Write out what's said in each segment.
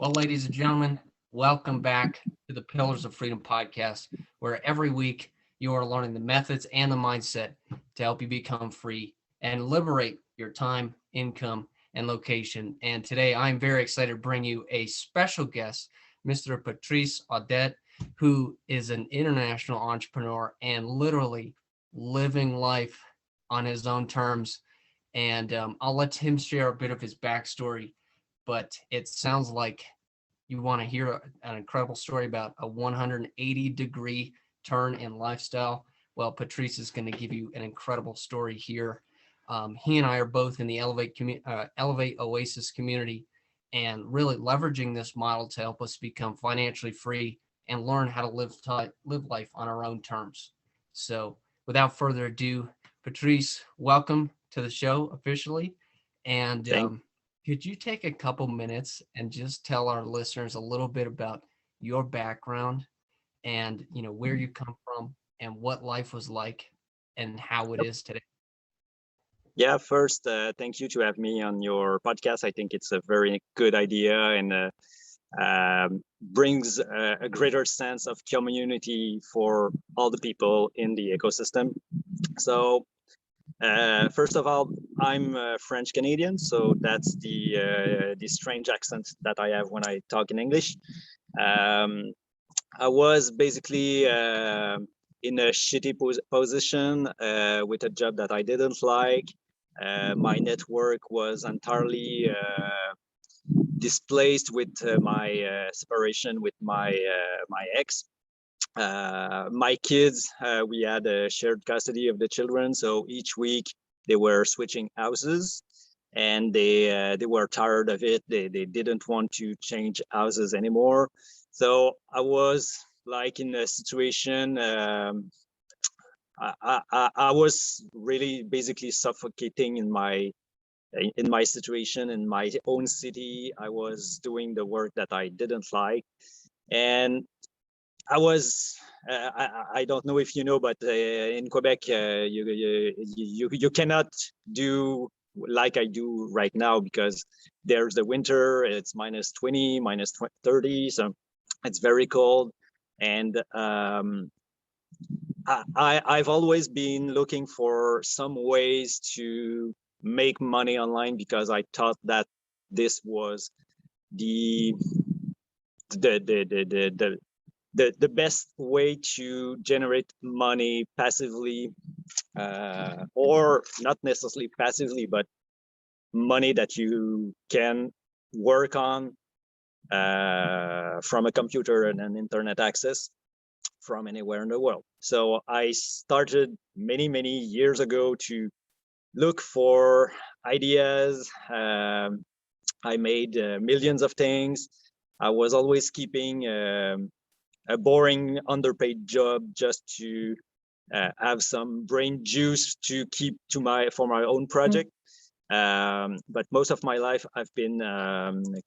Well, ladies and gentlemen, welcome back to the Pillars of Freedom podcast, where every week you are learning the methods and the mindset to help you become free and liberate your time, income, and location. And today I'm very excited to bring you a special guest, Mr. Patrice Audet, who is an international entrepreneur and literally living life on his own terms. And I'll let him share a bit of his backstory, but it sounds like you want to hear an incredible story about a 180-degree turn in lifestyle. Well, Patrice is going to give you an incredible story here. He and I are both in the Elevate Oasis community and really leveraging this model to help us become financially free and learn how to live life on our own terms. So without further ado, Patrice, welcome to the show officially. And Thank could you take a couple minutes and just tell our listeners a little bit about your background and where you come from and what life was like and how it is today? yeah. First, thank you to have me on your podcast. I think it's a very good idea and brings a greater sense of community for all the people in the ecosystem. So, first of all, I'm French Canadian, so that's the strange accent that I have when I talk in English. Um, I was basically in a shitty position with a job that I didn't like. My network was entirely displaced with my separation with my ex. My kids, we had a shared custody of the children, so each week they were switching houses, and they were tired of it. They didn't want to change houses anymore. So I was like in a situation. I was really basically suffocating in my situation in my own city. I was doing the work that I didn't like, and I was. I don't know if you know, but in Quebec, you cannot do like I do right now because there's the winter. It's minus 20, minus 30, so it's very cold, and I've always been looking for some ways to make money online because I thought that this was the the best way to generate money passively, or not necessarily passively, but money that you can work on from a computer and an internet access from anywhere in the world. So I started many years ago to look for ideas. I made millions of things. I was always keeping a boring underpaid job just to have some brain juice to keep to for my own project. But most of my life I've been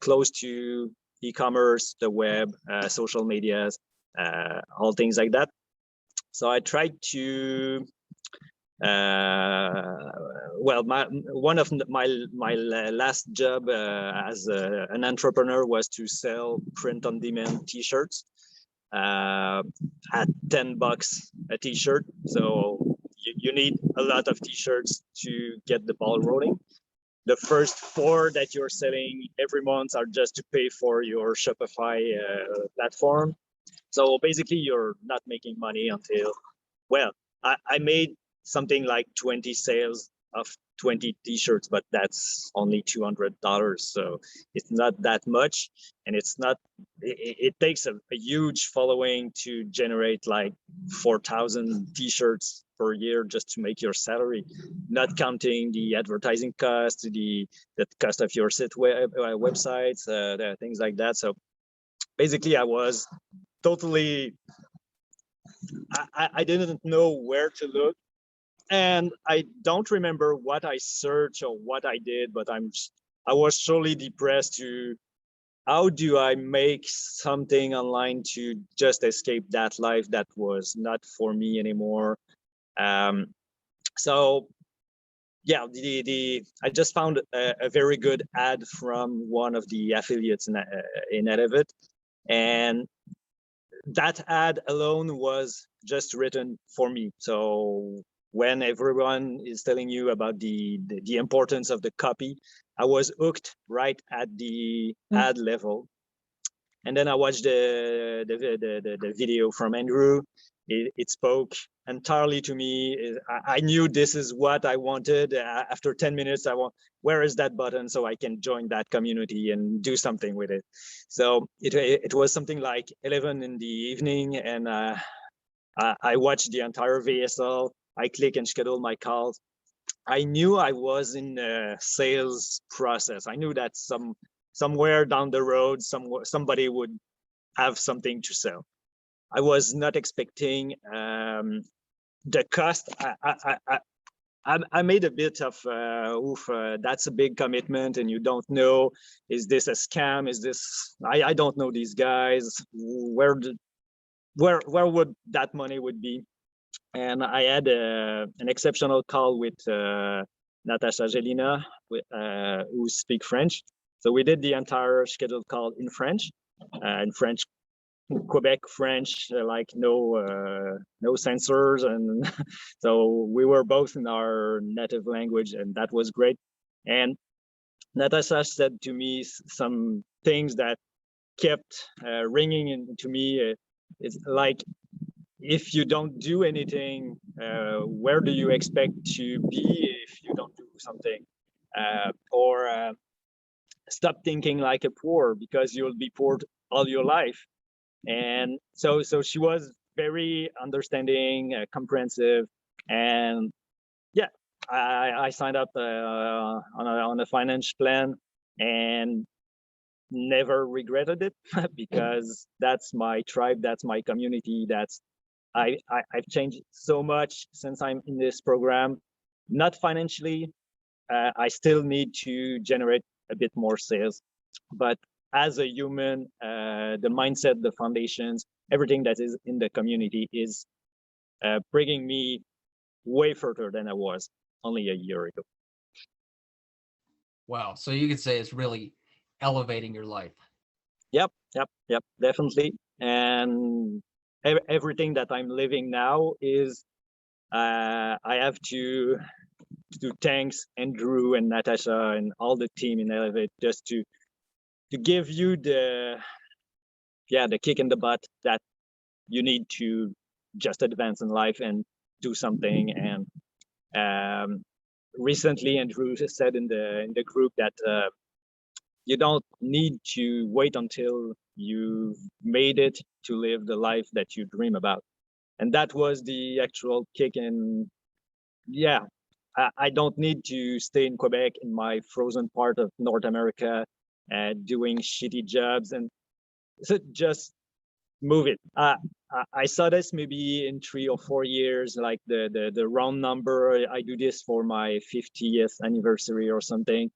close to e-commerce, the web, social medias, all things like that. So I tried to well, one of my last job as an entrepreneur was to sell print-on-demand T-shirts at $10 a T-shirt. So you need a lot of T-shirts to get the ball rolling. The first 4 that you're selling every month are just to pay for your Shopify platform. So basically, you're not making money until, well, I made something like 20 sales of 20 T-shirts, but that's only $200. So it's not that much, and it's not. It takes a huge following to generate like 4,000 T-shirts per year just to make your salary, not counting the advertising cost, the cost of your websites, things like that. So basically, I was totally. I didn't know where to look, and I don't remember what I searched or what I did, but I was surely depressed to how do I make something online to just escape that life that was not for me anymore. So yeah, I just found a very good ad from one of the affiliates in Elevate, and that ad alone was just written for me. So when everyone is telling you about the importance of the copy, I was hooked right at the ad level. And then I watched the video from Andrew. It spoke entirely to me. I knew this is what I wanted. After 10 minutes, where is that button so I can join that community and do something with it? So it was something like 11 in the evening, and I watched the entire VSL. I click and schedule my calls. I knew I was in a sales process. I knew that somewhere down the road, somebody would have something to sell. I was not expecting the cost. I made a bit of that's a big commitment, and you don't know, is this a scam? Is this, I don't know these guys. Where would that money would be? And I had an exceptional call with Natasha Gelina, who speak French. So we did the entire scheduled call in French, Quebec French, like no censors, and so we were both in our native language, and that was great. And Natasha said to me some things that kept ringing into me. It's like, if you don't do anything, where do you expect to be if you don't do something? Or stop thinking like a poor, because you'll be poor all your life. And so she was very understanding, comprehensive, and yeah, I signed up on a finance plan and never regretted it because that's my tribe, that's my community, that's I've changed so much since I'm in this program. Not financially, I still need to generate a bit more sales, but as a human, the mindset, the foundations, everything that is in the community is bringing me way further than I was only a year ago. Wow. So you could say it's really elevating your life. Yep, definitely. And everything that I'm living now is, I have to thanks Andrew and Natasha and all the team in Elevate, just to give you the kick in the butt that you need to just advance in life and do something. And recently Andrew said in the group that you don't need to wait until you've made it to live the life that you dream about. And that was the actual kick in. Yeah, I don't need to stay in Quebec, in my frozen part of North America, doing shitty jobs, and just move it. I saw this maybe in 3 or 4 years, like the round number. I do this for my 50th anniversary or something,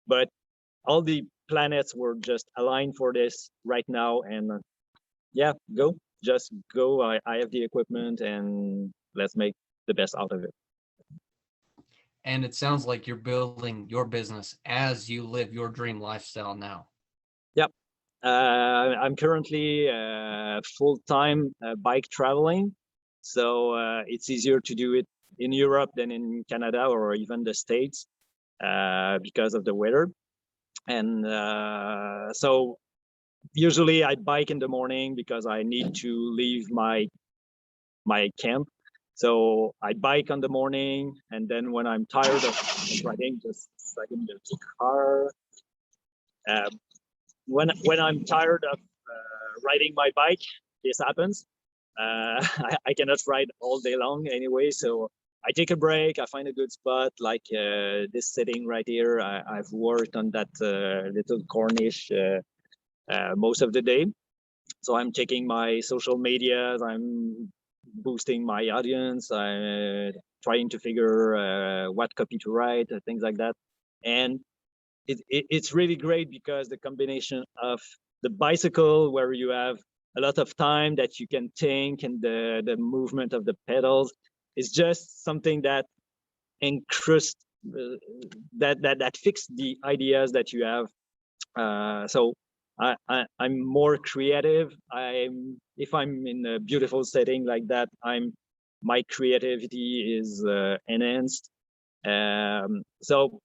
but all the planets were just aligned for this right now. And just go. I have the equipment, and let's make the best out of it. And it sounds like you're building your business as you live your dream lifestyle now. Yep. I'm currently full-time bike traveling, so it's easier to do it in Europe than in Canada or even the States because of the weather. And so usually I bike in the morning because I need to leave my camp. So I bike on the morning, and then when I'm tired of riding, just a second, the car. When I'm tired of riding my bike, this happens. I cannot ride all day long anyway, so I take a break. I find a good spot, like this setting right here. I've worked on that little corniche most of the day. So I'm checking my social media. I'm boosting my audience. I'm trying to figure what copy to write, things like that. And it's really great because the combination of the bicycle, where you have a lot of time that you can think, and the movement of the pedals is just something that encrusts that fix the ideas that you have. So I'm more creative. If I'm in a beautiful setting like that, my creativity is enhanced. So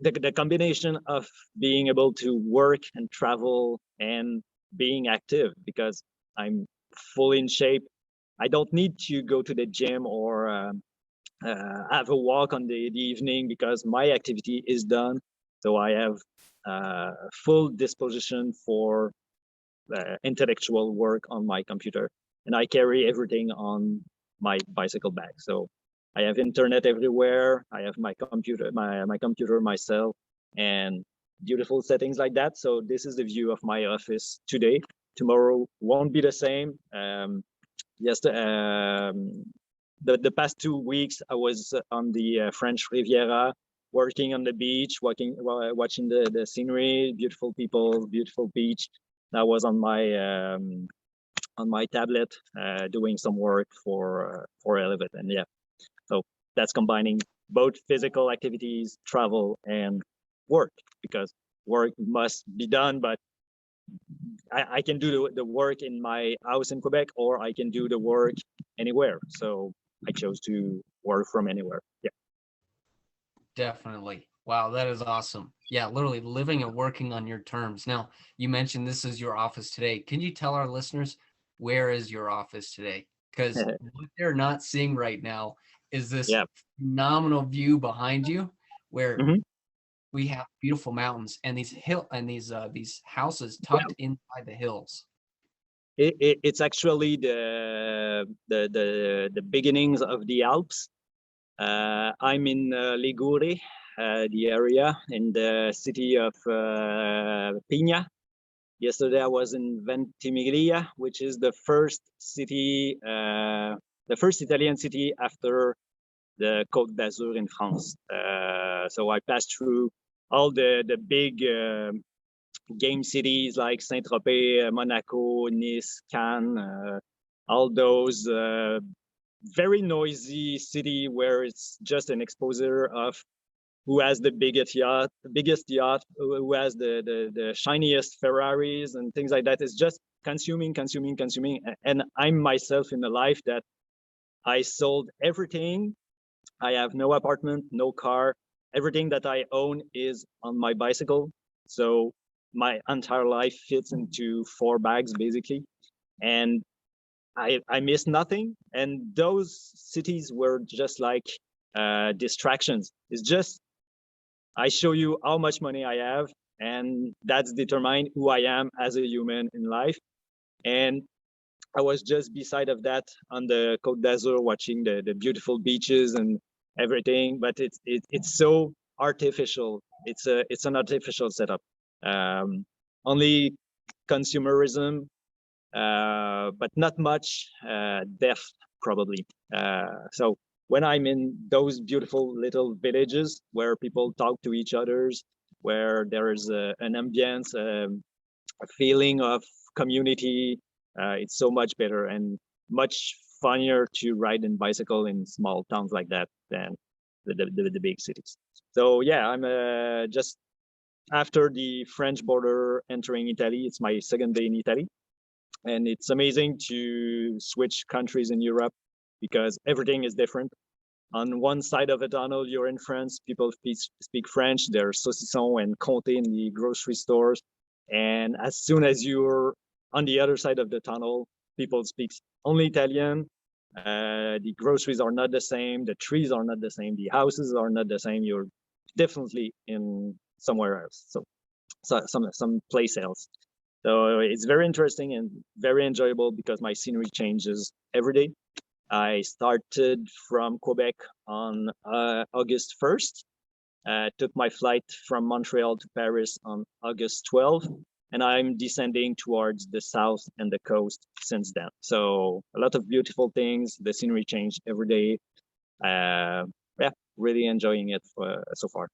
the combination of being able to work and travel and being active, because I'm fully in shape. I don't need to go to the gym or have a walk on the evening because my activity is done. So I have full disposition for intellectual work on my computer, and I carry everything on my bicycle bag. So I have internet everywhere. I have my computer, my computer myself, and beautiful settings like that. So this is the view of my office today. Tomorrow won't be the same. Yes, the past 2 weeks I was on the French Riviera, working on the beach, watching the scenery, beautiful people, beautiful beach. I was on my tablet doing some work for Elevate, and yeah, so that's combining both physical activities, travel, and work, because work must be done, but I can do the work in my house in Quebec, or I can do the work anywhere. So I chose to work from anywhere. Yeah. Definitely. Wow, that is awesome. Yeah, literally living and working on your terms. Now, you mentioned this is your office today. Can you tell our listeners where is your office today? Because what they're not seeing right now is this Yeah. phenomenal view behind you where Mm-hmm. we have beautiful mountains and these houses Yeah. tucked inside the hills. It's actually the beginnings of the Alps. I'm in Ligure, the area in the city of Pina. Yesterday I was in Ventimiglia, which is the first city, the first Italian city after the Côte d'Azur in France. So I passed through all the big game cities like Saint-Tropez, Monaco, Nice, Cannes, all those very noisy city where it's just an exposure of who has the biggest yacht, who has the shiniest Ferraris and things like that. It's just consuming. And I'm myself in a life that I sold everything. I have no apartment, no car. Everything that I own is on my bicycle. So my entire life fits into 4 bags basically. And I miss nothing. And those cities were just like distractions. It's just I show you how much money I have, and that's determine who I am as a human in life. And I was just beside of that on the Côte d'Azur, watching the beautiful beaches and everything. But it's so artificial. It's an artificial setup. Only consumerism, but not much depth probably. So when I'm in those beautiful little villages where people talk to each others, where there is an ambience, a feeling of community, it's so much better and much funnier to ride in bicycle in small towns like that than the big cities. So yeah, I'm just after the French border entering Italy. It's my second day in Italy. And it's amazing to switch countries in Europe because everything is different. On one side of a tunnel, you're in France, people speak French, there's saucisson and comté in the grocery stores. And as soon as you're on the other side of the tunnel, people speak only Italian. The groceries are not the same, the trees are not the same, the houses are not the same. You're definitely in somewhere else. So some place else. So it's very interesting and very enjoyable because my scenery changes every day. I started from Quebec on August 1st, took my flight from Montreal to Paris on August 12th, and I'm descending towards the south and the coast since then. So a lot of beautiful things, the scenery changed every day. Yeah, really enjoying it so far.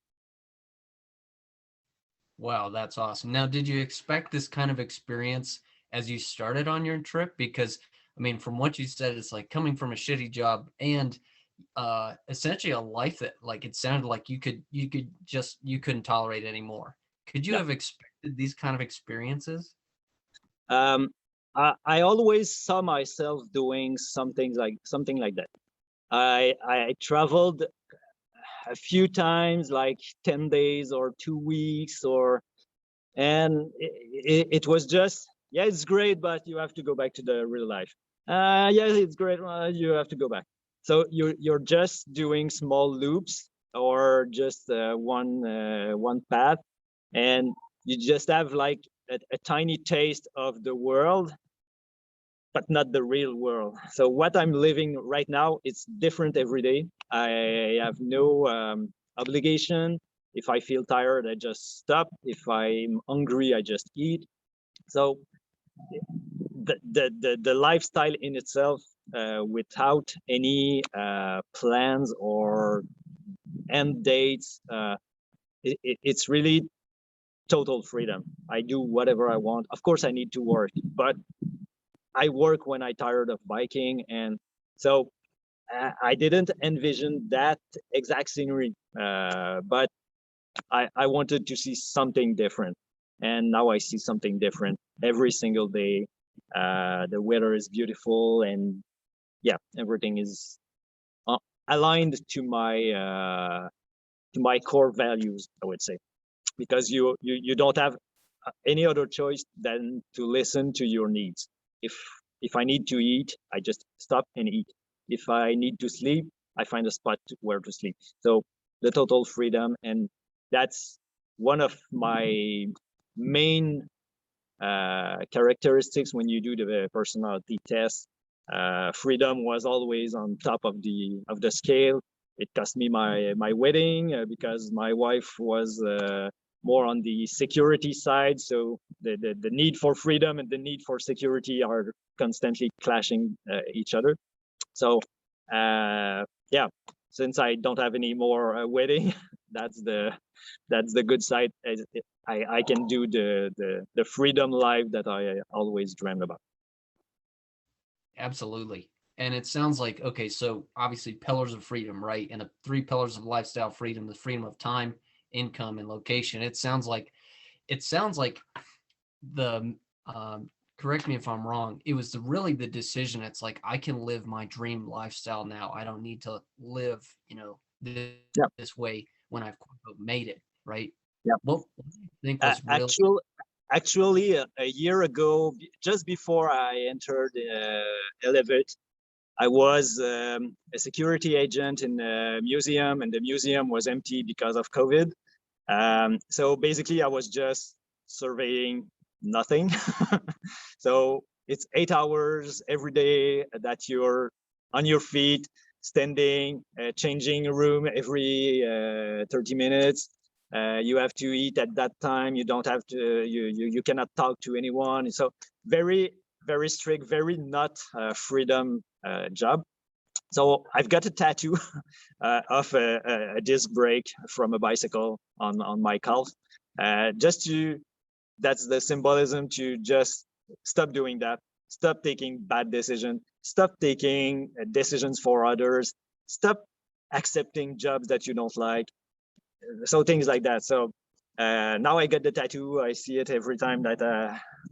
Wow, that's awesome. Now, did you expect this kind of experience as you started on your trip? Because, I mean, from what you said, it's like coming from a shitty job and essentially a life that like it sounded like you couldn't tolerate anymore. Could you Yeah. have expected these kind of experiences? Um, I always saw myself doing something like that. I traveled a few times, like 10 days or 2 weeks, and it was just, yeah, it's great, but you have to go back to the real life. Yeah, it's great. You have to go back. So you're just doing small loops or just one path, and you just have like a tiny taste of the world, but not the real world. So what I'm living right now, it's different every day. I have no obligation. If I feel tired, I just stop. If I'm hungry, I just eat. So the lifestyle in itself, without any plans or end dates, it's really total freedom. I do whatever I want. Of course, I need to work, but I work when I tired of biking, and so I didn't envision that exact scenery, but I wanted to see something different, and now I see something different every single day. The weather is beautiful, and yeah, everything is uh, aligned to my core values, I would say, because you don't have any other choice than to listen to your needs. If if I need to eat, I just stop and eat. If I need to sleep, I find a spot where to sleep. So the total freedom, and that's one of my main characteristics when you do the personality test. Freedom was always on top of the scale. It cost me my wedding because my wife was more on the security side. So the need for freedom and the need for security are constantly clashing each other. So yeah, since I don't have any more wedding, that's the good side. I can do the freedom life that I always dreamed about. Absolutely. And it sounds like, okay, so obviously pillars of freedom, right? And the three pillars of lifestyle freedom, the freedom of time, income, and location. It sounds like the correct me if I'm wrong, it was really the decision. It's like I can live my dream lifestyle now. I don't need to live, Yeah, this way when I've quote unquote made it, right? yeah. What do you think was really Actually, a year ago, just before I entered Elevate, I was a security agent in a museum, and the museum was empty because of COVID. So basically, I was just surveying nothing. So it's 8 hours every day that you're on your feet, standing, changing a room every 30 minutes. You have to eat at that time. You don't have to. You cannot talk to anyone. So very strict, very not freedom job. So I've got a tattoo of a disc brake from a bicycle on my calf, just to, that's the symbolism to just stop doing that, stop taking bad decisions, stop taking decisions for others, stop accepting jobs that you don't like, so things like that. So now I get the tattoo. I see it every time that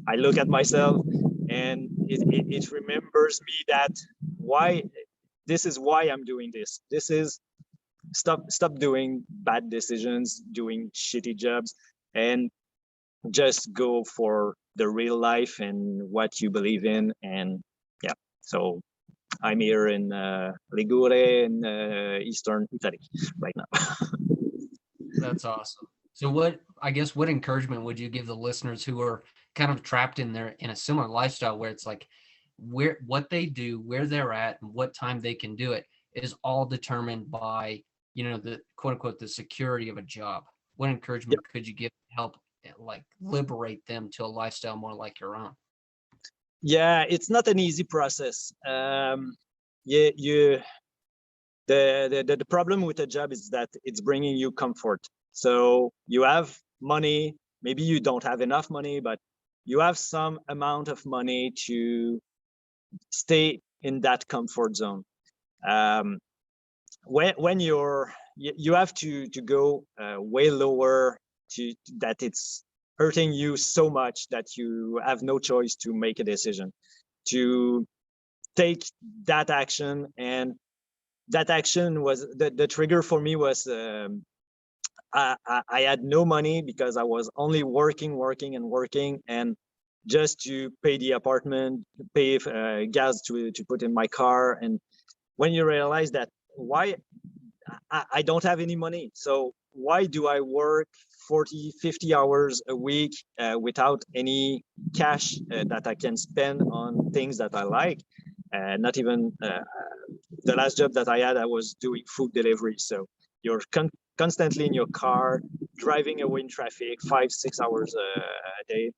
I look at myself, and it remembers me that why this is why I'm doing this. This is stop doing bad decisions, doing shitty jobs, and just go for the real life and what you believe in. And yeah, so I'm here in Ligure in eastern Italy right now. That's awesome. So what encouragement would you give the listeners who are kind of trapped in a similar lifestyle where it's like where what they do, where they're at, and what time they can do it is all determined by, the quote unquote the security of a job. What encouragement could you give to help like liberate them to a lifestyle more like your own? Yeah, it's not an easy process. You the problem with a job is that it's bringing you comfort. So you have money, maybe you don't have enough money, but you have some amount of money to stay in that comfort zone. Um, when you have to go way lower to that it's hurting you so much that you have no choice to make a decision to take that action. And that action was the trigger for me was I had no money because I was only working and just to pay the apartment, pay gas to put in my car. And when you realize that why I don't have any money, so why do I work 40, 50 hours a week without any cash that I can spend on things that I like? Not even the last job that I had, I was doing food delivery. So you're constantly in your car, driving away in traffic, 5-6 hours a day.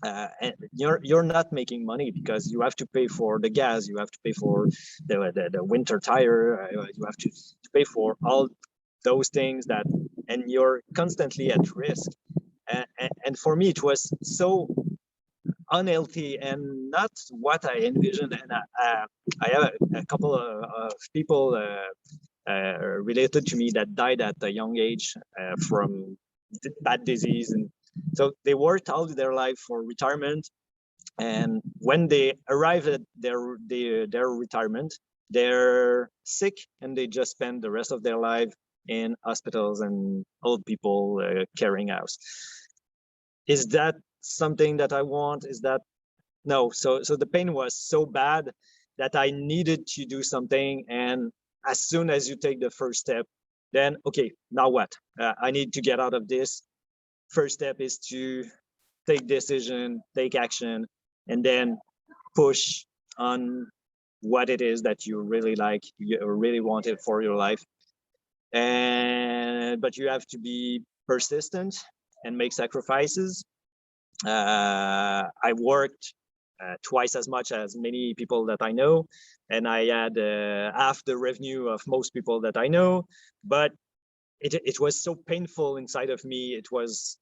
And you're not making money because you have to pay for the gas, you have to pay for the winter tire, you have to pay for all those things that, and you're constantly at risk. And for me, it was so unhealthy and not what I envisioned. And I have a couple of people related to me that died at a young age from bad disease. And so they worked all their life for retirement. And when they arrive at their retirement, they're sick and they just spend the rest of their life in hospitals and old people caring house. Is that something that I want? Is that no? So the pain was so bad that I needed to do something. And as soon as you take the first step, then okay, now what? I need to get out of this. First step is to take decision, take action, and then push on what it is that you really like, you really want it for your life. And but you have to be persistent and make sacrifices. I worked twice as much as many people that I know, and I had half the revenue of most people that I know. But it was so painful inside of me. It was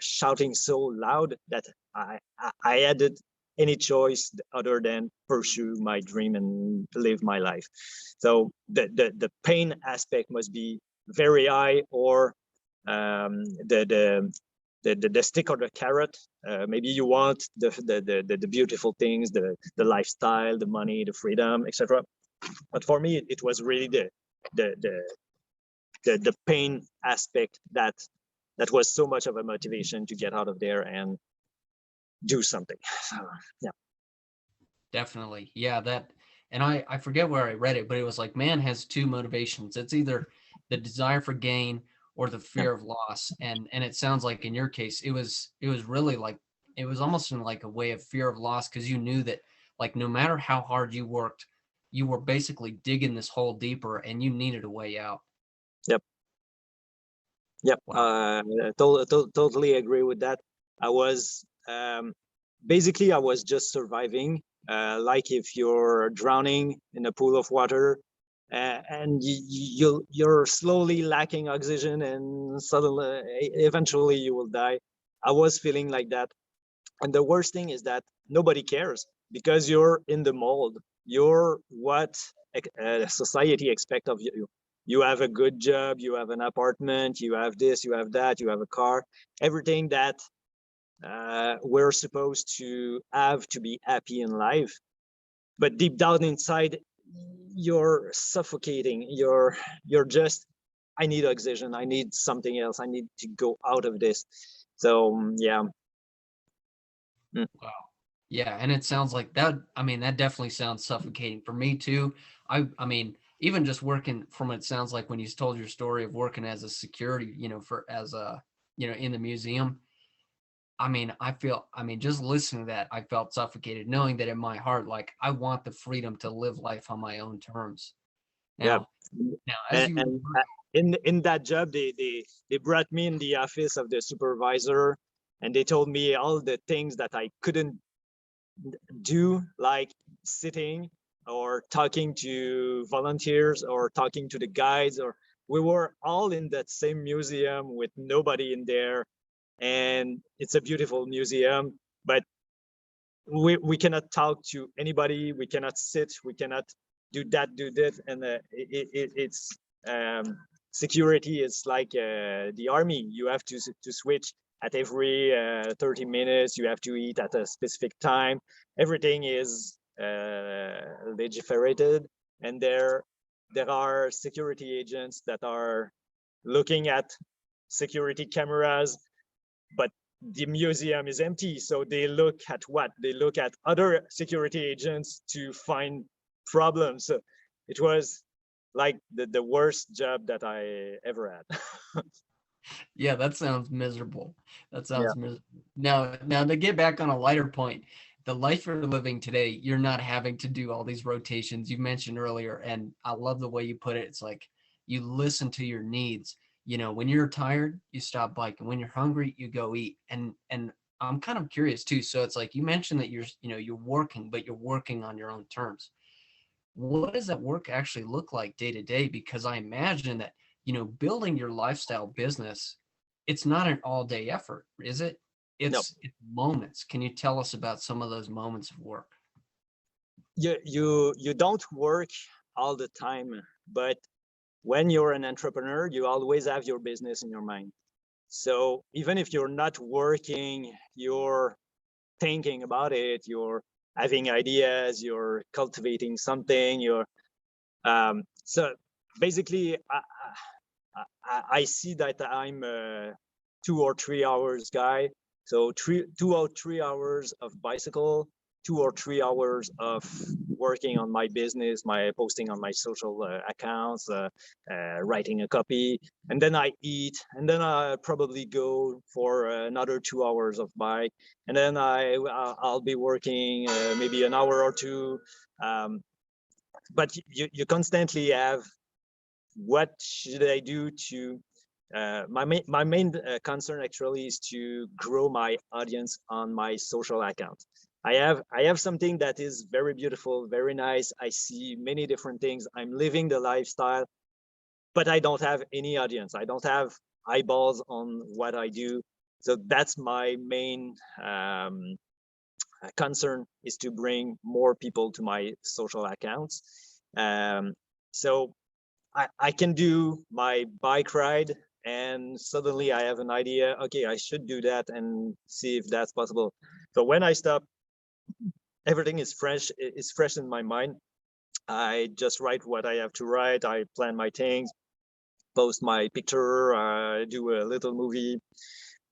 shouting so loud that I hadn't any choice other than pursue my dream and live my life. So the pain aspect must be very high, or the stick or the carrot. Maybe you want the beautiful things, the lifestyle, the money, the freedom, etc. But for me, it was really the pain aspect that was so much of a motivation to get out of there and do something. So, yeah. Definitely. Yeah, that, and I forget where I read it, but it was like man has two motivations. It's either the desire for gain or the fear of loss. And it sounds like in your case, it was really like, it was almost in like a way of fear of loss, because you knew that like no matter how hard you worked, you were basically digging this hole deeper and you needed a way out. Yep. Yep. Wow. Totally agree with that. I was basically I was just surviving. Like if you're drowning in a pool of water, and you're slowly lacking oxygen, and suddenly, eventually, you will die. I was feeling like that, and the worst thing is that nobody cares because you're in the mold. You're what society expects of you. You have a good job, you have an apartment, you have this, you have that, you have a car, everything that we're supposed to have to be happy in life. But deep down inside, you're suffocating. You're just, I need oxygen, I need something else, I need to go out of this. So yeah. Wow. Yeah, and it sounds like that. I mean, that definitely sounds suffocating for me too. I mean, even just working from it sounds like when you told your story of working as a security, for as a, in the museum. I mean, I mean, just listening to that, I felt suffocated, knowing that in my heart, like I want the freedom to live life on my own terms. Yeah. Now, as you, And in that job, they brought me in the office of the supervisor, and they told me all the things that I couldn't do, like sitting or talking to volunteers or talking to the guides. Or we were all in that same museum with nobody in there, and it's a beautiful museum, but we cannot talk to anybody, we cannot sit, we cannot do that, do this, and it's security is like the army. You have to switch at every 30 minutes. You have to eat at a specific time. Everything is legiferated, and there are security agents that are looking at security cameras, but the museum is empty. So they look at what? They look at other security agents to find problems. So it was like the worst job that I ever had. Yeah, that sounds miserable. That Yeah. sounds miserable. Now to get back on a lighter point, the life you're living today, you're not having to do all these rotations you mentioned earlier. And I love the way you put it. It's like you listen to your needs. You know, when you're tired, you stop biking. When you're hungry, you go eat. And I'm kind of curious too. So it's like you mentioned that you're working, but you're working on your own terms. What does that work actually look like day to day? Because I imagine that, building your lifestyle business, it's not an all day effort, is it? No, It's moments. Can you tell us about some of those moments of work? you don't work all the time, but when you're an entrepreneur, you always have your business in your mind. So even if you're not working, you're thinking about it, you're having ideas, you're cultivating something, so basically I see that I'm a 2 or 3 hours guy. So 2 or 3 hours of bicycle, 2 or 3 hours of working on my business, my posting on my social accounts, writing a copy, and then I eat, and then I probably go for another 2 hours of bike, and then I'll be working maybe an hour or two. Um, but you constantly have, what should I do to my main concern actually is to grow my audience on my social account. I have something that is very beautiful, very nice. I see many different things. I'm living the lifestyle, but I don't have any audience. I don't have eyeballs on what I do. So that's my main concern, is to bring more people to my social accounts. So I can do my bike ride, and suddenly I have an idea. Okay, I should do that and see if that's possible. So when I stop, everything is fresh. It's fresh in my mind. I just write what I have to write. I plan my things, post my picture, do a little movie,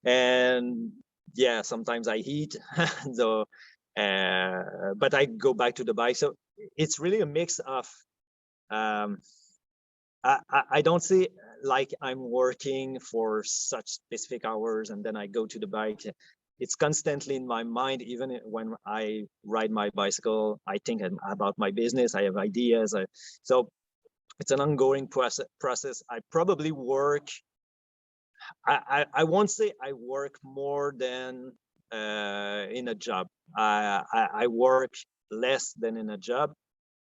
and yeah, sometimes I eat. So, but I go back to the bike. So it's really a mix of. Um, I don't see like I'm working for such specific hours and then I go to the bike. It's constantly in my mind. Even when I ride my bicycle, I think about my business. I have ideas. So it's an ongoing process. I probably work. I won't say I work more than in a job. I work less than in a job,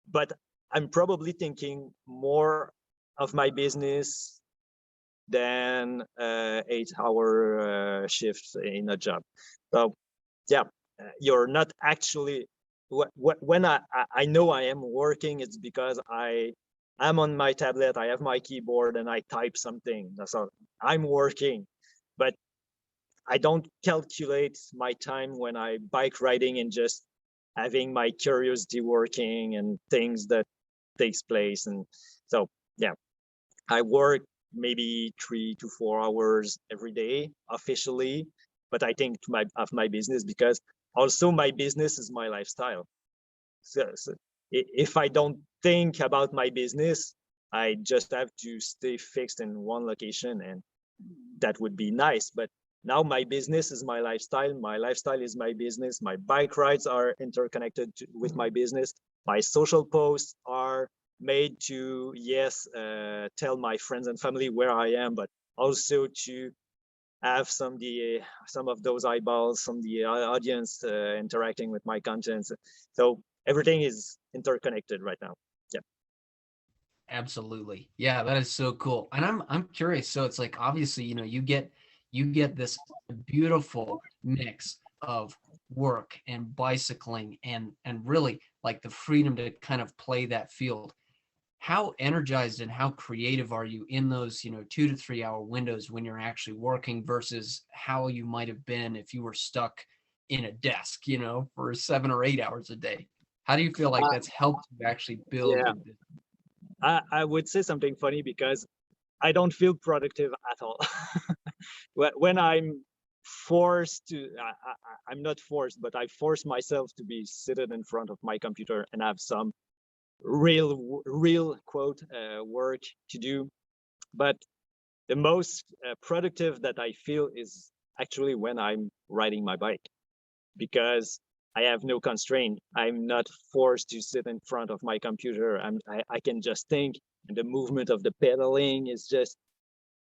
but I'm probably thinking more of my business than 8-hour shifts in a job. So yeah, you're not actually, when I know I am working, it's because I'm on my tablet, I have my keyboard and I type something. So I'm working, but I don't calculate my time when I bike riding and just having my curiosity working and things that takes place. And so yeah, I work maybe 3 to 4 hours every day officially, but I think of my business, because also my business is my lifestyle. So if I don't think about my business, I just have to stay fixed in one location, and that would be nice. But now my business is my lifestyle. My lifestyle is my business. My bike rides are interconnected with my business. My social posts are made to, yes, tell my friends and family where I am, but also to have some of those eyeballs, some of the audience interacting with my content. So everything is interconnected right now. Yeah. Absolutely. Yeah, that is so cool. And I'm curious. So it's like obviously, you get this beautiful mix of work and bicycling and really like the freedom to kind of play that field. How energized and how creative are you in those, 2 to 3 hour windows when you're actually working versus how you might have been if you were stuck in a desk, for 7 or 8 hours a day? How do you feel like that's helped you actually build Yeah, your business? I would say something funny because I don't feel productive at all. When I'm forced to, I'm not forced, but I force myself to be seated in front of my computer and have some real quote work to do. But the most productive that I feel is actually when I'm riding my bike, because I have no constraint. I'm not forced to sit in front of my computer. I can just think, and the movement of the pedaling is just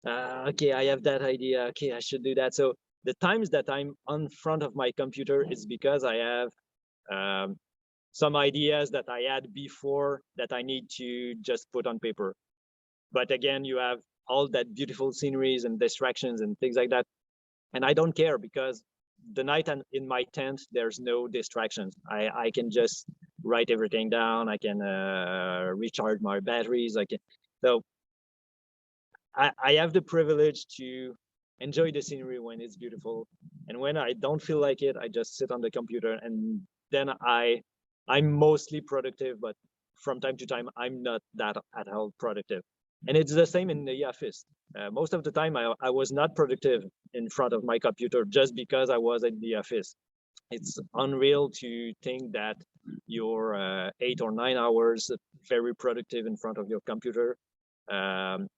okay, I have that idea. Okay, I should do that. So the times that I'm on front of my computer is because I have some ideas that I had before that I need to just put on paper. But again, you have all that beautiful sceneries and distractions and things like that. And I don't care because the night in my tent, there's no distractions. I can just write everything down. I can recharge my batteries. So I have the privilege to enjoy the scenery when it's beautiful. And when I don't feel like it, I just sit on the computer, and then I'm mostly productive, but from time to time, I'm not that at all productive. And it's the same in the office. Most of the time, I was not productive in front of my computer just because I was at the office. It's unreal to think that you're 8 or 9 hours very productive in front of your computer.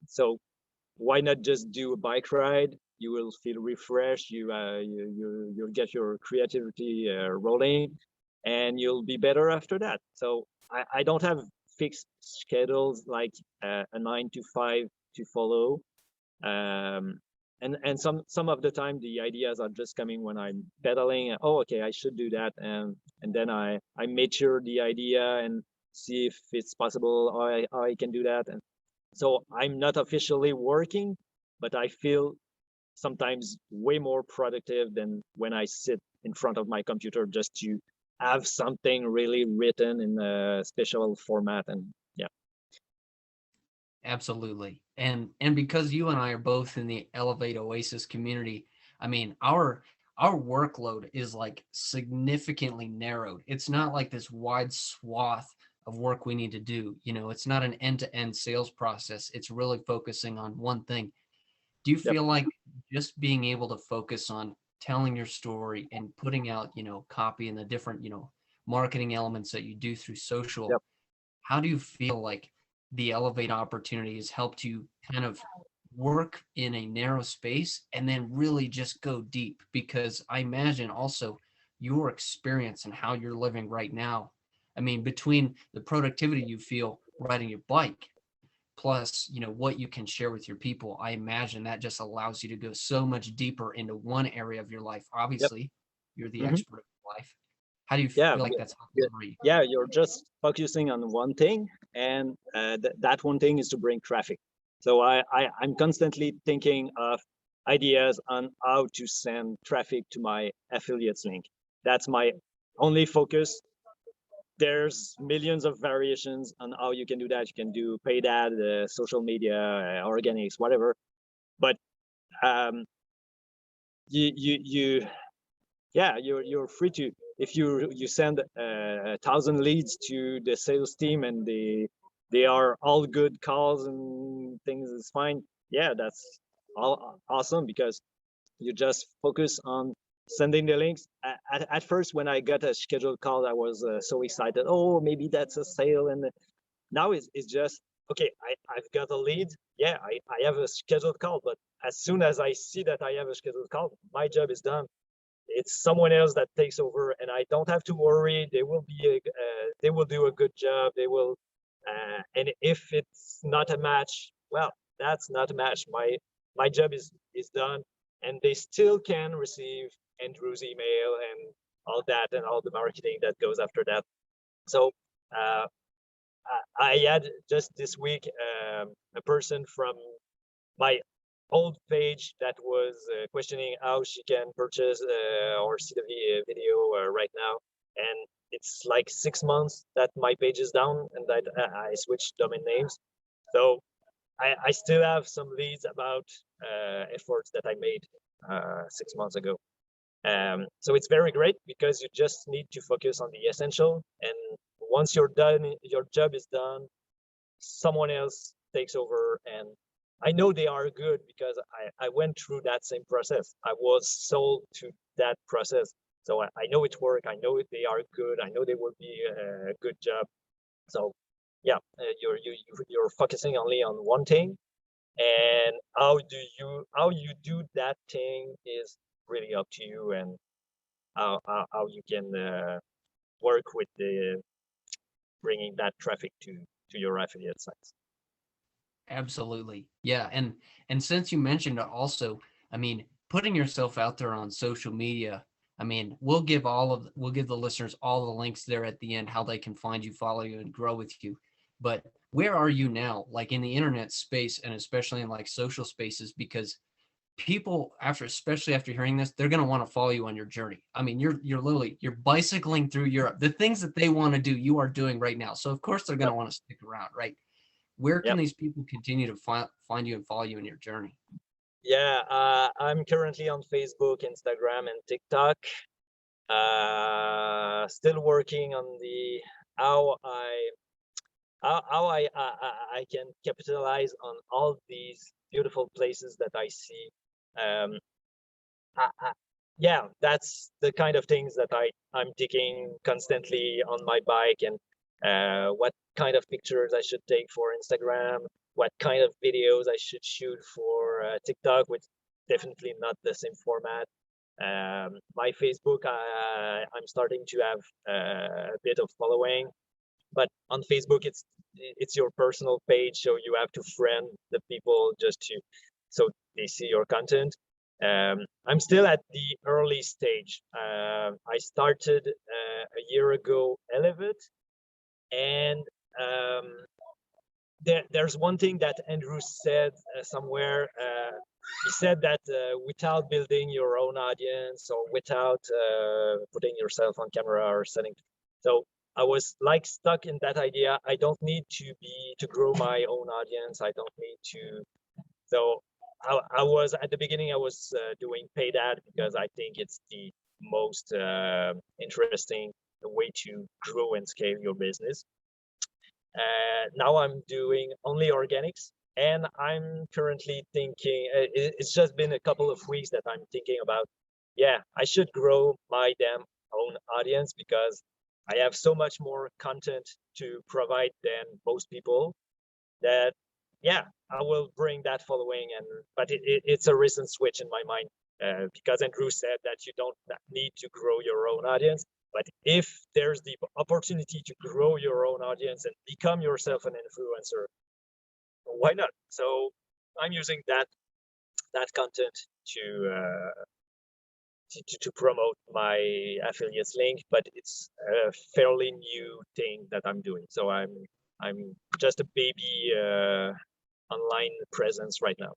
So why not just do a bike ride? You will feel refreshed. You'll get your creativity rolling, and you'll be better after that. So I don't have fixed schedules like a 9 to 5 to follow. Um, and some of the time the ideas are just coming when I'm pedaling. Oh, okay, I should do that, and then I mature the idea and see if it's possible. I can do that, and so I'm not officially working, but I feel sometimes way more productive than when I sit in front of my computer just to have something really written in a special format. And yeah. Absolutely. And because you and I are both in the Elevate Oasis community, I mean, our workload is like significantly narrowed. It's not like this wide swath of work we need to do. It's not an end-to-end sales process. It's really focusing on one thing. Do you Yep. feel like just being able to focus on telling your story and putting out, copy and the different, marketing elements that you do through social, Yep. how do you feel like the Elevate opportunity has helped you kind of work in a narrow space and then really just go deep? Because I imagine also your experience and how you're living right now. I mean, between the productivity you feel riding your bike, plus, what you can share with your people, I imagine that just allows you to go so much deeper into one area of your life. Yep. Obviously, you're the Hmm. expert of life. How do you Yeah. feel like that's helped Yeah. you? Yeah. You're just focusing on one thing, and that one thing is to bring traffic. So I'm constantly thinking of ideas on how to send traffic to my affiliates link. That's my only focus. There's millions of variations on how you can do that. You can do paid ad, social media, organics, whatever. But um, you yeah, you're free to, if you send 1,000 leads to the sales team and they are all good calls and things is fine. Yeah, that's all awesome because you just focus on sending the links. At first, when I got a scheduled call, I was so excited. Oh, maybe that's a sale. And now it's just, okay, I've got a lead. Yeah, I have a scheduled call. But as soon as I see that I have a scheduled call, my job is done. It's someone else that takes over, and I don't have to worry. They will do a good job. They will, and if it's not a match, well, that's not a match. My job is done, and they still can receive Andrew's email and all that, and all the marketing that goes after that. So uh, I had just this week a person from my old page that was questioning how she can purchase or see the video right now. And it's like 6 months that my page is down and that I switched domain names. So I still have some leads about efforts that I made 6 months ago. So it's very great because you just need to focus on the essential. And once you're done, your job is done, someone else takes over. And I know they are good because I went through that same process. I was sold to that process. So I know it works. I know they are good. I know they will be a good job. So yeah, you're focusing only on one thing, and how you do that thing is really up to you, and how you can work with the bringing that traffic to your affiliate sites. Absolutely. Yeah. And since you mentioned it also, I mean, putting yourself out there on social media, I mean, we'll give the listeners all the links there at the end, how they can find you, follow you, and grow with you. But where are you now, like in the internet space and especially in like social spaces? Because people especially after hearing this, they're going to want to follow you on your journey. I mean, you're bicycling through Europe. The things that they want to do, you are doing right now. So of course they're going Yep. to want to stick around, right? Where can Yep. these people continue to find you and follow you in your journey? Yeah, I'm currently on Facebook, Instagram, and TikTok. Still working on the how I I can capitalize on all these beautiful places that I see. Um, yeah, that's the kind of things that I'm taking constantly on my bike, and what kind of pictures I should take for Instagram, what kind of videos I should shoot for TikTok, which definitely not the same format. My Facebook, I'm starting to have a bit of following, but on Facebook, it's your personal page, so you have to friend the people just to so they see your content. I'm still at the early stage. I started a year ago Elevate, and there's one thing that Andrew said somewhere. He said that without building your own audience or without putting yourself on camera or setting, so I was like stuck in that idea. I don't need to grow my own audience. I don't need to. So I was at the beginning. I was doing paid ad because I think it's the most interesting way to grow and scale your business. Now I'm doing only organics, and I'm currently thinking it's just been a couple of weeks that I'm thinking about, yeah, I should grow my damn own audience because I have so much more content to provide than most people that, yeah, I will bring that following. And but it's a recent switch in my mind because Andrew said that you don't need to grow your own audience. But if there's the opportunity to grow your own audience and become yourself an influencer, why not? So I'm using that content to promote my affiliates link, but it's a fairly new thing that I'm doing. So I'm just a baby online presence right now.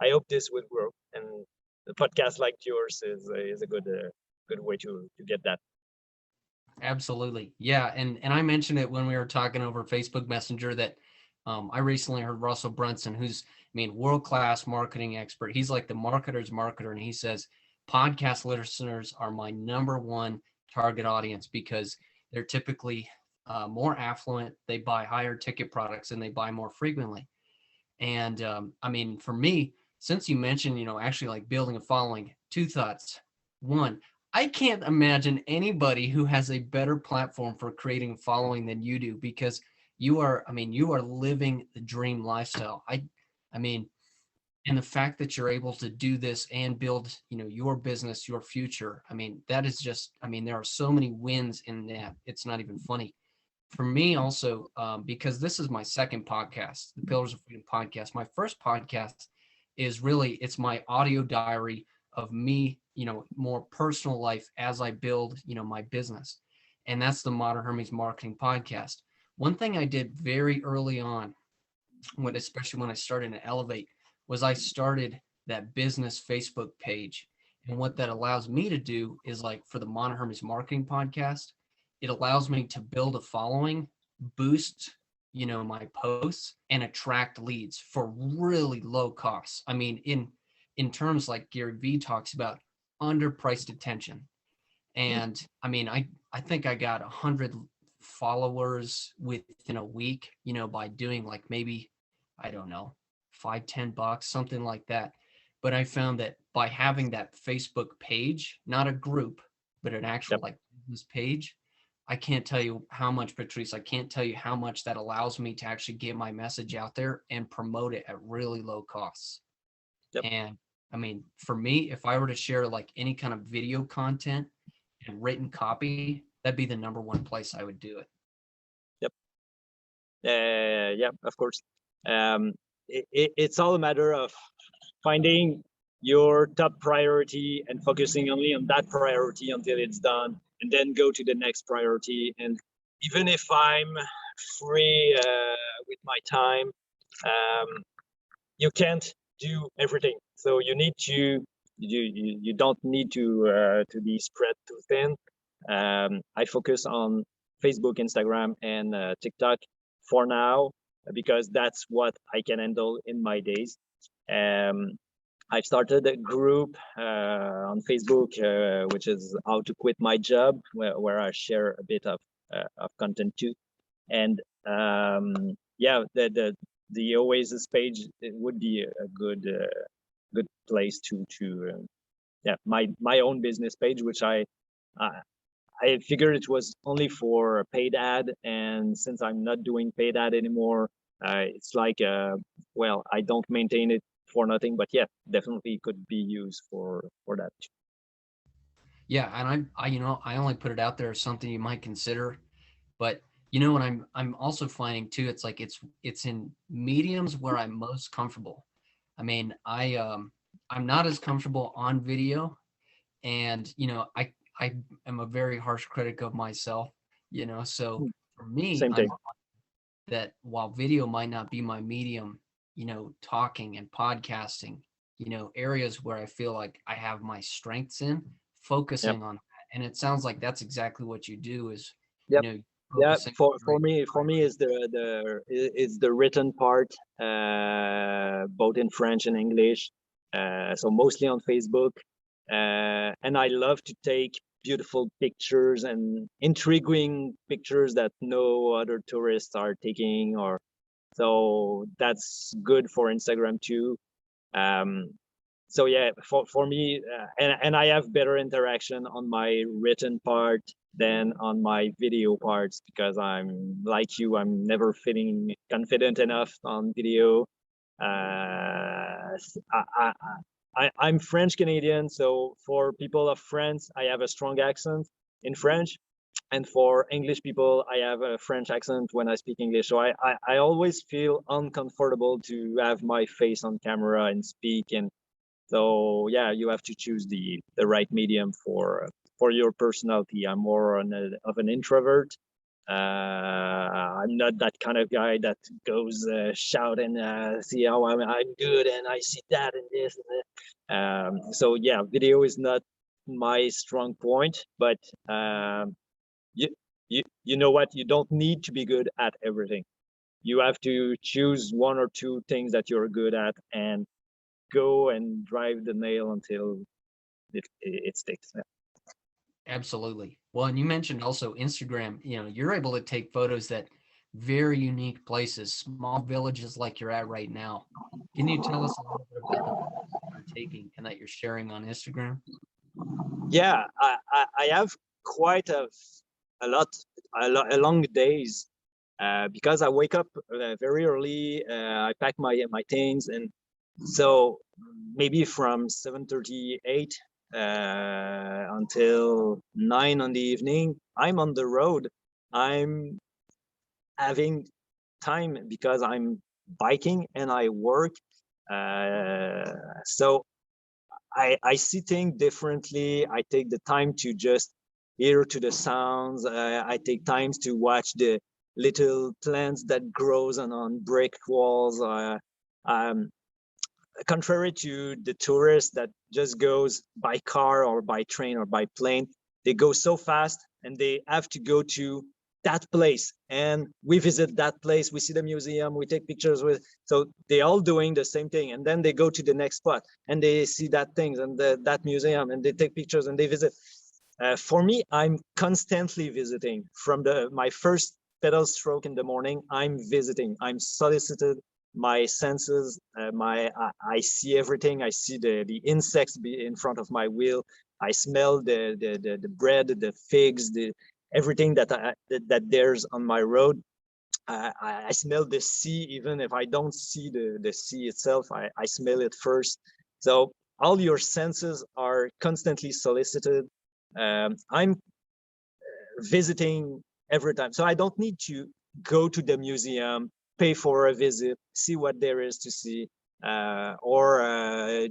I hope this will grow, and the podcast like yours is a good way to get that. Absolutely. Yeah. And I mentioned it when we were talking over Facebook Messenger that I recently heard Russell Brunson, who's, I mean, world-class marketing expert. He's like the marketer's marketer. And he says, podcast listeners are my number one target audience because they're typically more affluent. They buy higher ticket products and they buy more frequently. And I mean, for me, since you mentioned, actually like building a following, two thoughts. One, I can't imagine anybody who has a better platform for creating a following than you do because you are living the dream lifestyle. I mean, and the fact that you're able to do this and build, your business, your future. I mean, that is just, there are so many wins in that. It's not even funny. For me also, because this is my second podcast, the Pillars of Freedom podcast. My first podcast is really, it's my audio diary of me, more personal life as I build, my business. And that's the Modern Hermes Marketing Podcast. One thing I did very early on, especially when I started to Elevate, was I started that business Facebook page. And what that allows me to do is like for the Modern Hermes Marketing Podcast, it allows me to build a following, boost, my posts, and attract leads for really low costs. I mean, in terms like Gary Vee talks about, underpriced attention. And I mean, I think I got 100 followers within a week, by doing like maybe, I don't know, $5-10, something like that. But I found that by having that Facebook page, not a group, but an actual Yep. like business page, I can't tell you how much, Patrice, I can't tell you how much that allows me to actually get my message out there and promote it at really low costs. Yep. And I mean, for me, if I were to share like any kind of video content and written copy, that'd be the number one place I would do it. Yep. Yeah, of course. It's all a matter of finding your top priority and focusing only on that priority until it's done, and then go to the next priority. And even if I'm free with my time, you can't do everything. So you need to you don't need to be spread too thin. I focus on Facebook, Instagram, and TikTok for now because that's what I can handle in my days. I've started a group on Facebook, which is how to quit my job, where I share a bit of content too. And yeah, the Oasis page, it would be a good good place to yeah, my own business page, which I figured it was only for a paid ad, and since I'm not doing paid ad anymore, it's like well, I don't maintain it for nothing, but yeah, definitely could be used for that. Yeah, and I only put it out there as something you might consider, but what I'm also finding too, it's like it's in mediums where I'm most comfortable. I mean, I'm not as comfortable on video, and I am a very harsh critic of myself, so for me, Same I'm thing. that while video might not be my medium, talking and podcasting, areas where I feel like I have my strengths in, Yep. focusing on that. And it sounds like that's exactly what you do is, Yep. Yeah, focusing. for me is the written part, both in French and English. So mostly on Facebook, and I love to take beautiful pictures and intriguing pictures that no other tourists are taking, or so that's good for Instagram too. So yeah, for me, and I have better interaction on my written part than on my video parts, because I'm like you, I'm never feeling confident enough on video. I'm French Canadian, so for people of France, I have a strong accent in French, and for English people, I have a French accent when I speak English. So I always feel uncomfortable to have my face on camera and speak. And so yeah, you have to choose the right medium for your personality. I'm more of an introvert. I'm not that kind of guy that goes shouting, see how I'm good and I see that and this and that. So yeah, video is not my strong point, but you, you know what? You don't need to be good at everything. You have to choose one or two things that you're good at and go and drive the nail until it sticks. Absolutely. Well, and you mentioned also Instagram, you're able to take photos that very unique places, small villages like you're at right now. Can you tell us a little bit about the photos you're taking and that you're sharing on Instagram? Yeah, I have quite a long days because I wake up very early. I pack my things, and so maybe from 7:38 until 9 in the evening, I'm on the road. I'm having time because I'm biking and I work. So I see things differently. I take the time to just hear to the sounds. I take times to watch the little plants that grows on brick walls. Contrary to the tourist that just goes by car or by train or by plane, they go so fast, and they have to go to that place, and we visit that place, we see the museum, we take pictures with, so they all doing the same thing, and then they go to the next spot and they see that things and that museum, and they take pictures and they visit. For me, I'm constantly visiting. From my first pedal stroke in the morning, I'm visiting, I'm solicited, my senses, I see everything. I see the insects in front of my wheel. I smell the bread, the figs, everything that there's on my road. I smell the sea, even if I don't see the sea itself. I smell it first. So all your senses are constantly solicited. I'm visiting every time, so I don't need to go to the museum, pay for a visit, see what there is to see, or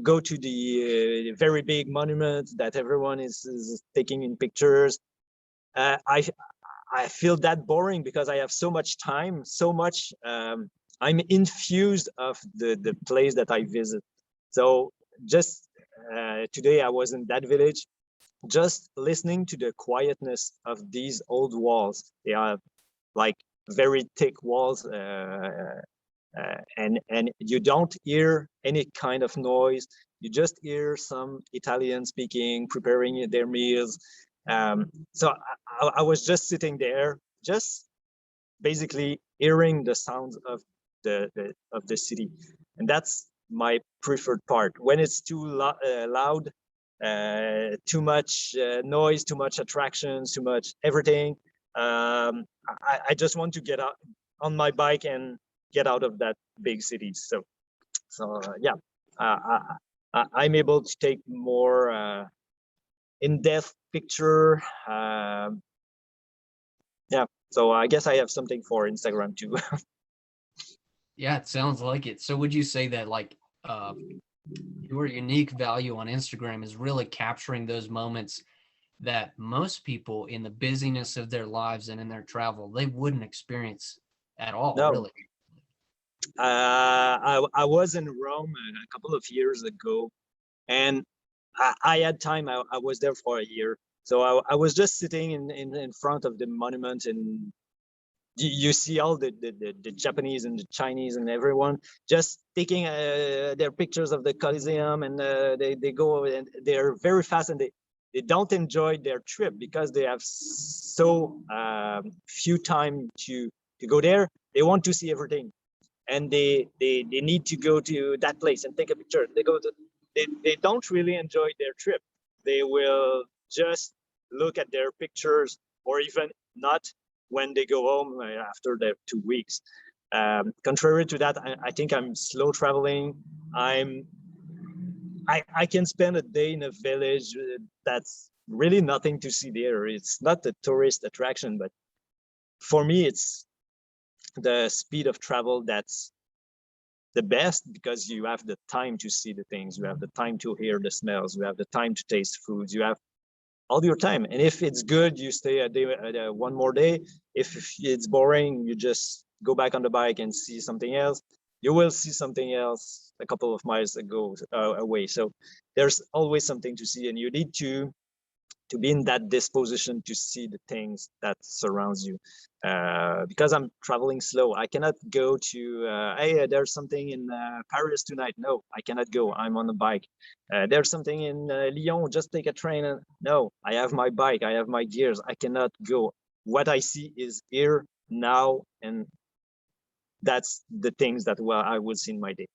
go to the very big monument that everyone is taking in pictures. I feel that boring because I have so much time, so much. I'm infused of the place that I visit. So just today I was in that village, just listening to the quietness of these old walls. They are like very thick walls, and you don't hear any kind of noise. You just hear some Italian speaking, preparing their meals. So I was just sitting there, just basically hearing the sounds of the city, and that's my preferred part. When it's too loud, too much noise, too much attractions, too much everything, I just want to get out on my bike and get out of that big city. So yeah, I'm able to take more in-depth picture. Yeah, so I guess I have something for Instagram too. Yeah, it sounds like it. So would you say that like your unique value on Instagram is really capturing those moments that most people in the busyness of their lives and in their travel, they wouldn't experience at all, No, really? I was in Rome a couple of years ago, and I had time. I was there for a year, so I was just sitting in front of the monument, and you see all the Japanese and the Chinese and everyone just taking their pictures of the Coliseum, and they go and they're very fast, and they don't enjoy their trip because they have so few time to go there. They want to see everything, and they need to go to that place and take a picture. They don't really enjoy their trip. They will just look at their pictures, or even not when they go home after their 2 weeks. Contrary to that, I think I'm slow traveling. I can spend a day in a village that's really nothing to see there. It's not a tourist attraction, but for me, it's the speed of travel that's the best, because you have the time to see the things, you have the time to hear the smells, you have the time to taste foods, you have all your time. And if it's good, you stay a day, one more day. If it's boring, you just go back on the bike and see something else. You will see something else a couple of miles away. So there's always something to see, and you need to be in that disposition to see the things that surrounds you. Because I'm traveling slow, I cannot go to hey, there's something in Paris tonight. No, I cannot go, I'm on a bike. There's something in Lyon, just take a train. No, I have my bike, I have my gears, I cannot go. What I see is here now, and that's the things that I will see in my day.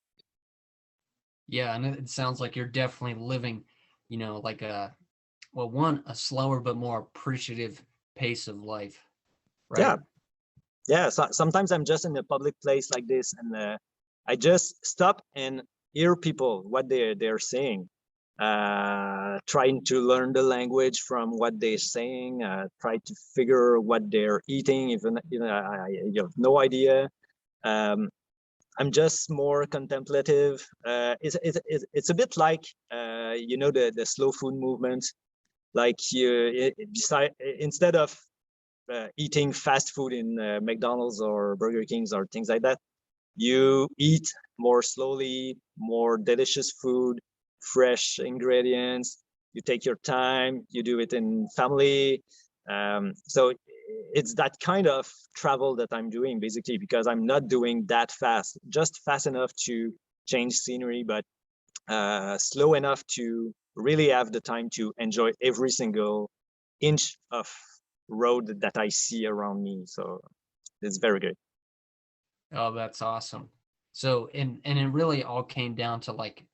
Yeah, and it sounds like you're definitely living, like a slower but more appreciative pace of life, right? Yeah, so sometimes I'm just in a public place like this, and I just stop and hear people, what they're saying, trying to learn the language from what they're saying, try to figure what they're eating, even you have no idea. I'm just more contemplative. It's a bit like the slow food movement. Like instead of eating fast food in McDonald's or Burger Kings or things like that, you eat more slowly, more delicious food, fresh ingredients. you take your time, you do it in family. So it's that kind of travel that I'm doing basically, because I'm not doing that fast, just fast enough to change scenery, but slow enough to really have the time to enjoy every single inch of road that I see around me. So it's very good. Oh, that's awesome. So, and it really all came down to like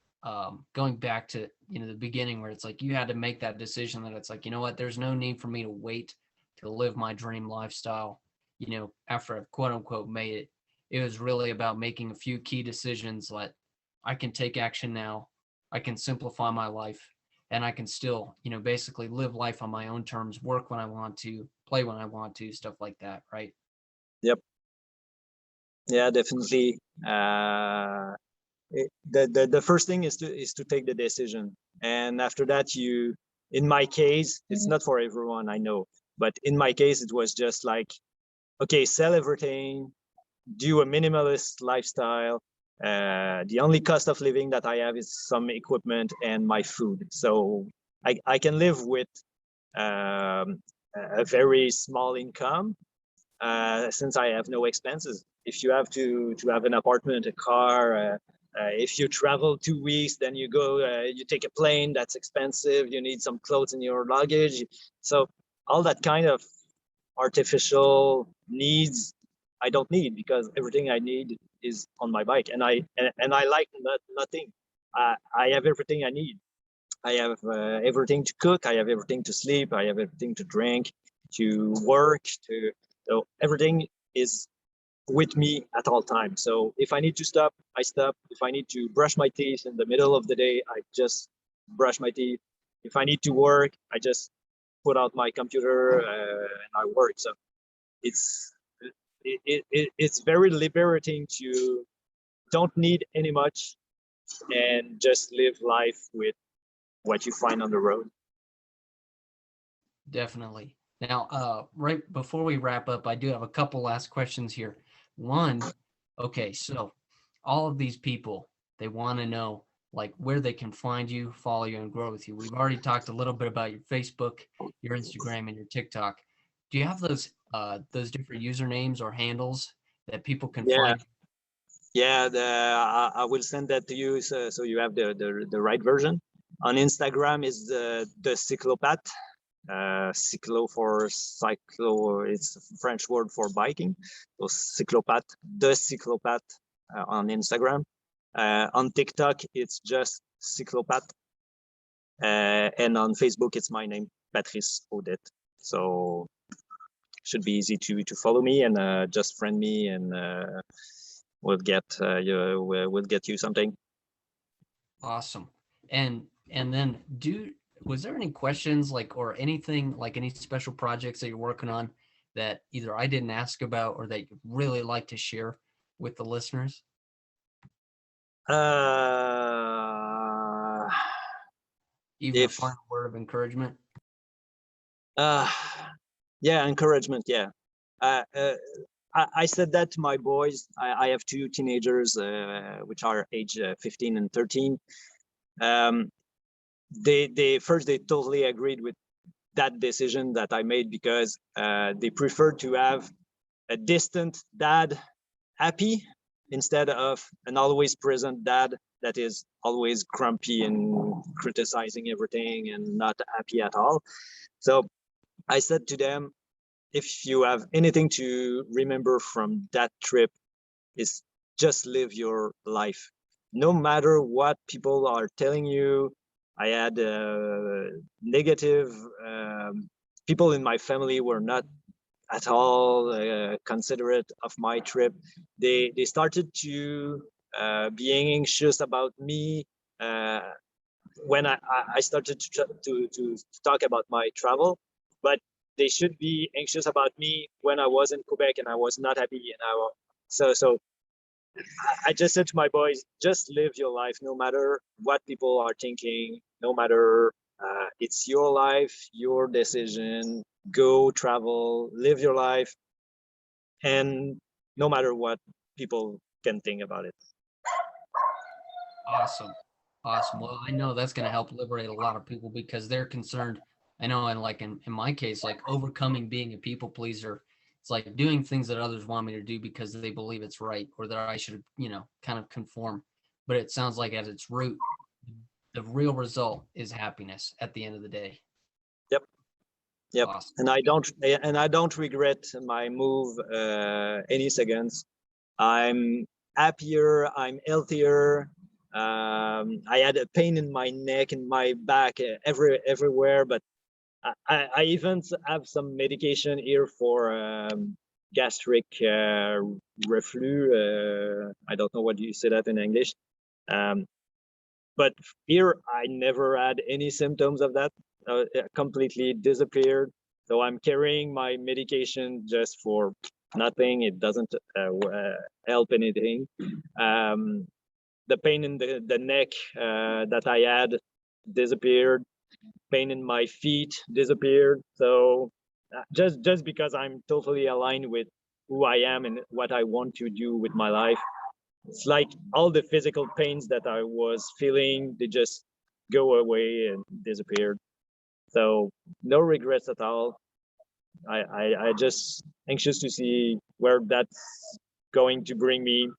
going back to, the beginning where it's like you had to make that decision that it's like, you know what, there's no need for me to wait to live my dream lifestyle, after I've quote unquote made it. It was really about making a few key decisions that I can take action now. I can simplify my life, and I can still, basically live life on my own terms, work when I want to, play when I want to, stuff like that, right? Yep. Yeah, definitely. The first thing is to take the decision, and after that, in my case, it's not for everyone, I know, but in my case, it was just like, okay, sell everything, do a minimalist lifestyle. The only cost of living that I have is some equipment and my food, so I can live with a very small income, since I have no expenses. If you have to have an apartment, a car, if you travel 2 weeks, then you go, you take a plane, that's expensive. You need some clothes in your luggage. So all that kind of artificial needs, I don't need, because everything I need is on my bike, and I like nothing. I have everything I need. I have everything to cook. I have everything to sleep. I have everything to drink, to work, so everything is with me at all times. So if I need to stop, I stop. If I need to brush my teeth in the middle of the day, I just brush my teeth. If I need to work, I just put out my computer and I work. So it's it's very liberating to don't need any much and just live life with what you find on the road. Definitely. Now, right before we wrap up, I do have a couple last questions here. One, okay, so all of these people, they want to know like where they can find you, follow you, and grow with you. We've already talked a little bit about your Facebook, your Instagram, and your TikTok. Do you have those different usernames or handles that people can Yeah, find? yeah. I will send that to you, so you have the right version. On Instagram is the cyclopath. Cyclo for cyclo, it's a French word for biking. So cyclopath, the cyclopath, on Instagram. On TikTok, it's just cyclopath. And on Facebook, it's my name, Patrice Audet. So should be easy to follow me, and just friend me, and we'll get you something. Awesome. And then was there any questions like or anything like any special projects that you're working on that either I didn't ask about or that you'd really like to share with the listeners? Uh, Even a if final word of encouragement? uh, yeah, encouragement. Yeah. Uh, uh, I said that to my boys. I have two teenagers, which are age 15 and 13. Um, they totally agreed with that decision that I made, because they prefer to have a distant dad happy instead of an always present dad that is always grumpy and criticizing everything and not happy at all. So I said to them, if you have anything to remember from that trip, is just live your life. No matter what people are telling you. I had negative people in my family were not at all considerate of my trip. They started to being anxious about me when I started to talk about my travel, but they should be anxious about me when I was in Quebec and I was not happy. And so I just said to my boys, just live your life, no matter what people are thinking, no matter it's your life, your decision. Go travel, live your life, and no matter what people can think about it. Awesome. Awesome. Well, I know that's going to help liberate a lot of people because they're concerned. I know, and like in my case, like overcoming being a people pleaser, it's like doing things that others want me to do because they believe it's right or that I should, kind of conform. But it sounds like at its root, the real result is happiness at the end of the day. Yep. Yep. Awesome. And I don't regret my move any seconds. I'm happier, I'm healthier. I had a pain in my neck and my back everywhere, but I even have some medication here for gastric reflux. I don't know what you say that in English. But here I never had any symptoms of that. It completely disappeared. So I'm carrying my medication just for nothing. It doesn't help anything. The pain in the neck that I had disappeared. Pain in my feet disappeared. So just because I'm totally aligned with who I am and what I want to do with my life, it's like all the physical pains that I was feeling, they just go away and disappeared. So no regrets at all. I just anxious to see where that's going to bring me.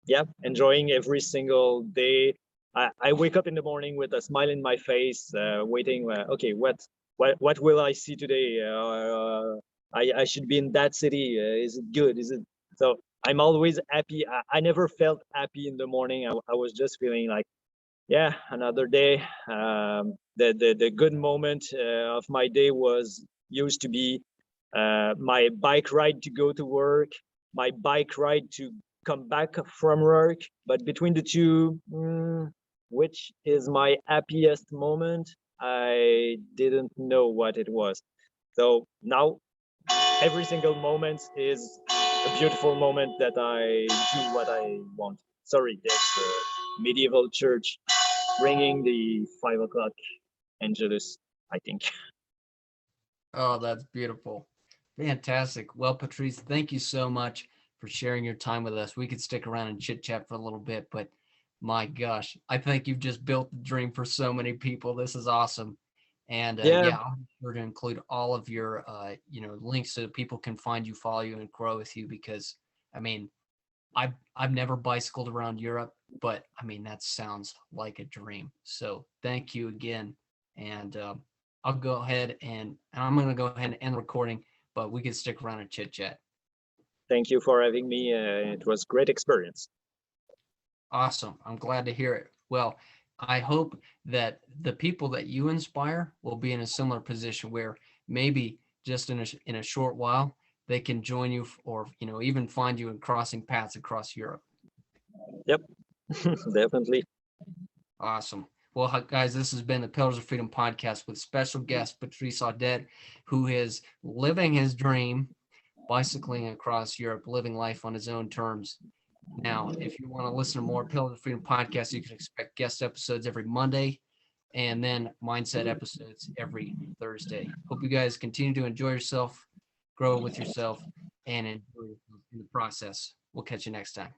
Yeah, enjoying every single day. I wake up in the morning with a smile in my face, waiting. Okay, what will I see today? I should be in that city. Is it good? Is it so? I'm always happy. I never felt happy in the morning. I was just feeling like, yeah, another day. The good moment of my day was used to be my bike ride to go to work, my bike ride to come back from work. But between the two, which is my happiest moment? I didn't know what it was. So now every single moment is a beautiful moment that I do what I want. Sorry, there's a medieval church ringing the 5 o'clock Angelus, I think. Oh, that's beautiful. Fantastic. Well, Patrice, thank you so much for sharing your time with us. We could stick around and chit chat for a little bit, but my gosh, I think you've just built the dream for so many people. This is awesome. And Yeah, yeah, I'll be sure to include all of your, links so people can find you, follow you, and grow with you. Because I mean, I've never bicycled around Europe, but I mean that sounds like a dream. So thank you again, and I'll go ahead and I'm going to go ahead and end the recording, but we can stick around and chit chat. thank you for having me. It was great experience. Awesome. I'm glad to hear it. Well, I hope that the people that you inspire will be in a similar position where maybe just in a short while they can join you or even find you in crossing paths across Europe. Yep, definitely. Awesome. Well, guys, this has been the Pillars of Freedom podcast with special guest Patrice Audet, who is living his dream, bicycling across Europe, living life on his own terms. Now, if you want to listen to more Pillars of Freedom podcasts, you can expect guest episodes every Monday and then mindset episodes every Thursday. Hope you guys continue to enjoy yourself, grow with yourself, and enjoy yourself in the process. We'll catch you next time.